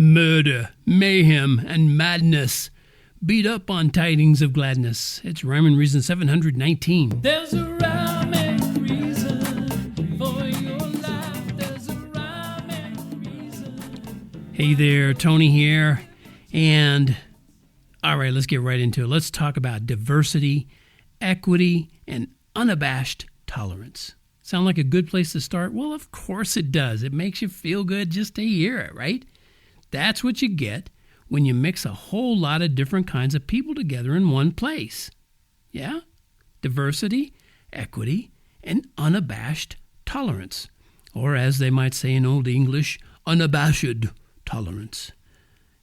Murder, mayhem, and madness. Beat up on Tidings of Gladness. It's Rhyme and Reason 719. There's a rhyme and reason for your life. There's a rhyme and reason. Hey there, Tony here. And, all right, let's get right into it. Let's talk about diversity, equity, and unabashed tolerance. Sound like a good place to start? Well, of course it does. It makes you feel good just to hear it, right? That's what you get when you mix a whole lot of different kinds of people together in one place. Yeah? Diversity, equity, and unabashed tolerance. Or as they might say in Old English, unabashed tolerance.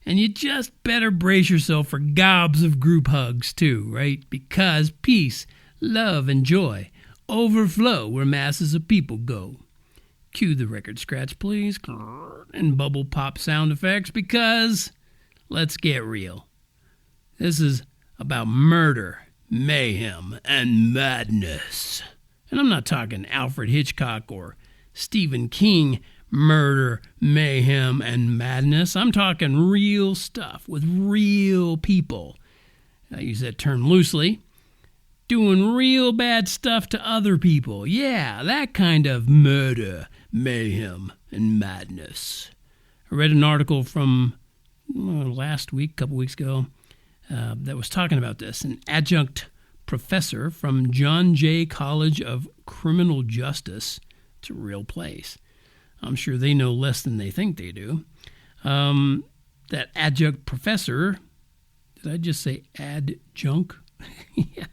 And you just better brace yourself for gobs of group hugs too, right? Because peace, love, and joy overflow where masses of people go. Cue the record scratch, please, and bubble pop sound effects, because let's get real. This is about murder, mayhem, and madness. And I'm not talking Alfred Hitchcock or Stephen King murder, mayhem, and madness. I'm talking real stuff with real people. I use that term loosely. Doing real bad stuff to other people. Yeah, that kind of murder, mayhem, and madness. I read an article from last week, a couple weeks ago, that was talking about this. An adjunct professor from John Jay College of Criminal Justice. It's a real place. I'm sure they know less than they think they do. That adjunct professor, did I just say adjunct? Yeah.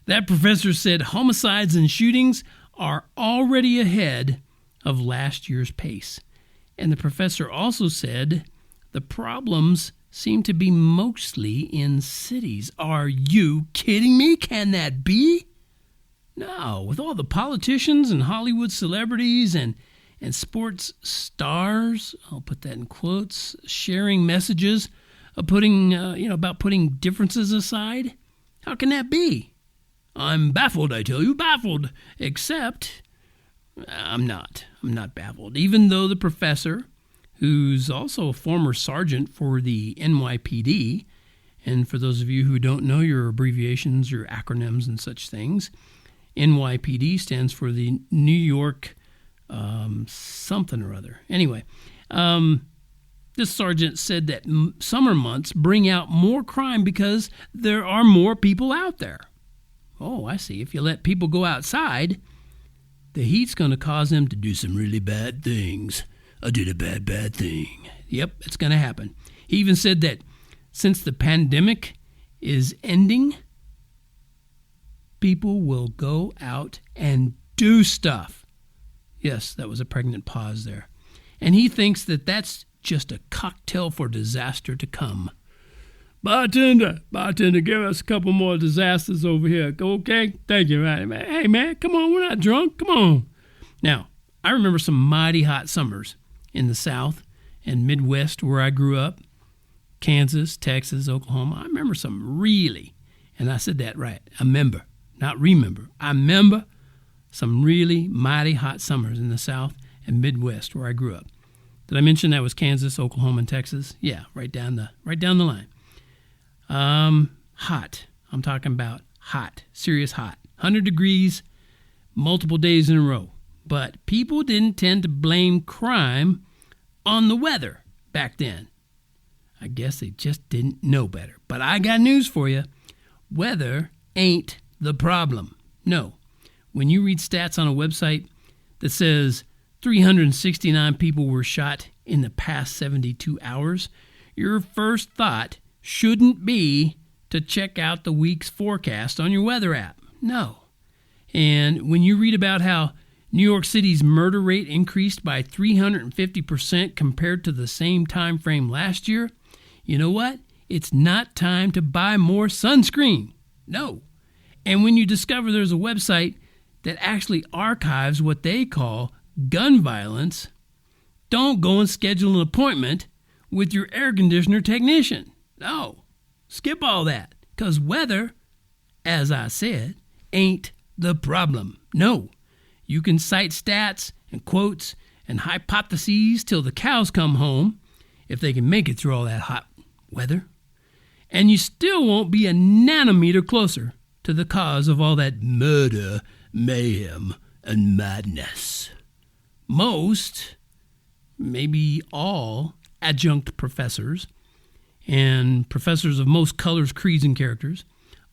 That professor said homicides and shootings are already ahead of last year's pace. And the professor also said the problems seem to be mostly in cities. Are you kidding me? Can that be? No, with all the politicians and Hollywood celebrities and sports stars, I'll put that in quotes, sharing messages of about putting differences aside. How can that be? I'm baffled, I tell you, baffled. Except, I'm not baffled. Even though the professor, who's also a former sergeant for the NYPD, and for those of you who don't know your abbreviations, your acronyms and such things, NYPD stands for the New York something or other. Anyway, this sergeant said that summer months bring out more crime because there are more people out there. Oh, I see. If you let people go outside, the heat's going to cause them to do some really bad things. I did a bad thing. Yep, it's going to happen. He even said that since the pandemic is ending, people will go out and do stuff. Yes, that was a pregnant pause there. And he thinks that that's just a cocktail for disaster to come. Bartender, give us a couple more disasters over here. Okay? Thank you, man. Hey, man, come on. We're not drunk. Come on. Now, I remember some mighty hot summers in the South and Midwest where I grew up. Kansas, Texas, Oklahoma. I remember some really, and I said that right, I remember, not remember. I remember some really mighty hot summers in the South and Midwest where I grew up. Did I mention that was Kansas, Oklahoma, and Texas? Yeah, right down the line. Hot. I'm talking about hot, serious hot. 100 degrees, multiple days in a row. But people didn't tend to blame crime on the weather back then. I guess they just didn't know better. But I got news for you. Weather ain't the problem. No. When you read stats on a website that says 369 people were shot in the past 72 hours, your first thought shouldn't be to check out the week's forecast on your weather app. No. And when you read about how New York City's murder rate increased by 350% compared to the same time frame last year, you know what? It's not time to buy more sunscreen. No. And when you discover there's a website that actually archives what they call gun violence, don't go and schedule an appointment with your air conditioner technician. No, skip all that, because weather, as I said, ain't the problem. No, you can cite stats and quotes and hypotheses till the cows come home. if they can make it through all that hot weather. And you still won't be a nanometer closer to the cause of all that murder, mayhem, and madness. Most, maybe all, adjunct professors and professors of most colors, creeds, and characters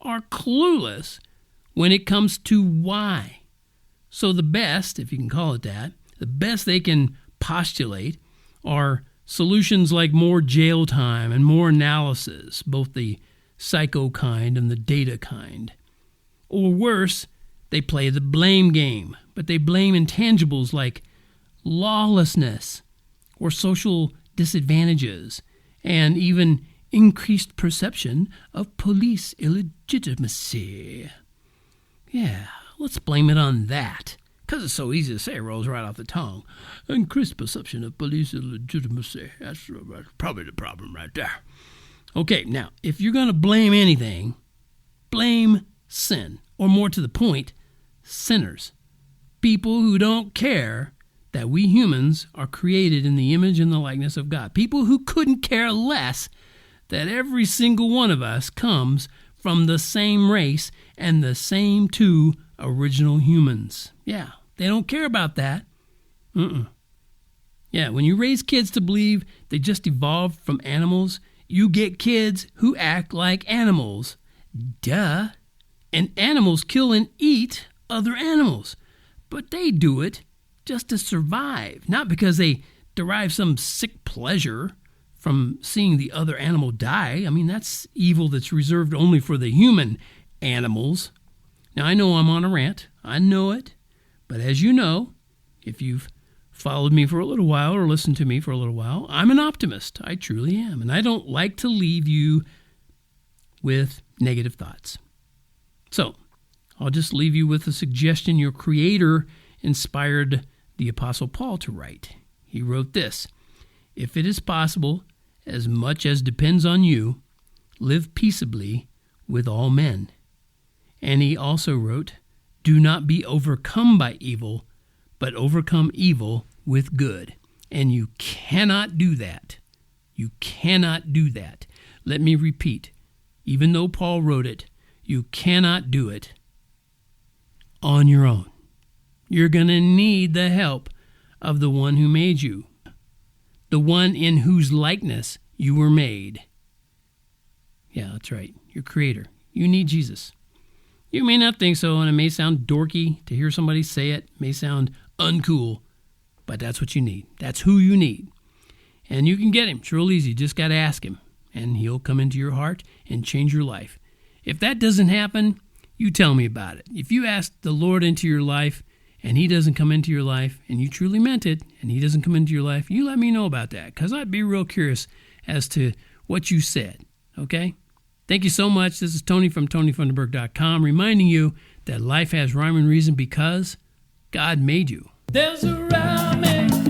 are clueless when it comes to why. So the best, if you can call it that, the best they can postulate are solutions like more jail time and more analysis, both the psycho kind and the data kind. Or worse, they play the blame game, but they blame intangibles like lawlessness or social disadvantages and even increased perception of police illegitimacy. Yeah, let's blame it on that. Because it's so easy to say, it rolls right off the tongue. Increased perception of police illegitimacy. That's probably the problem right there. Okay, now, if you're going to blame anything, blame sin. Or more to the point, sinners. People who don't care that we humans are created in the image and the likeness of God. People who couldn't care less that every single one of us comes from the same race and the same two original humans. Yeah, they don't care about that. Yeah, when you raise kids to believe they just evolved from animals, you get kids who act like animals. Duh. And animals kill and eat other animals. But they do it just to survive, not because they derive some sick pleasure from seeing the other animal die. I mean, that's evil that's reserved only for the human animals. Now, I know I'm on a rant. I know it. But as you know, if you've followed me for a little while or listened to me for a little while, I'm an optimist. I truly am. And I don't like to leave you with negative thoughts. So, I'll just leave you with a suggestion your Creator inspired the Apostle Paul to write. He wrote this: "If it is possible, as much as depends on you, live peaceably with all men." And he also wrote, "Do not be overcome by evil, but overcome evil with good." And you cannot do that. You cannot do that. Let me repeat. Even though Paul wrote it, you cannot do it on your own. You're going to need the help of the one who made you, the one in whose likeness you were made. Yeah, that's right, your Creator. You need Jesus. You may not think so, and it may sound dorky to hear somebody say it, may sound uncool, but that's what you need. That's who you need. And you can get him. It's real easy. You just got to ask him, and he'll come into your heart and change your life. If that doesn't happen, you tell me about it. If you ask the Lord into your life and he doesn't come into your life and you truly meant it and he doesn't come into your life, you let me know about that, because I'd be real curious as to what you said, okay? Thank you so much. This is Tony from TonyFunderburk.com reminding you that life has rhyme and reason because God made you. There's a rhyme and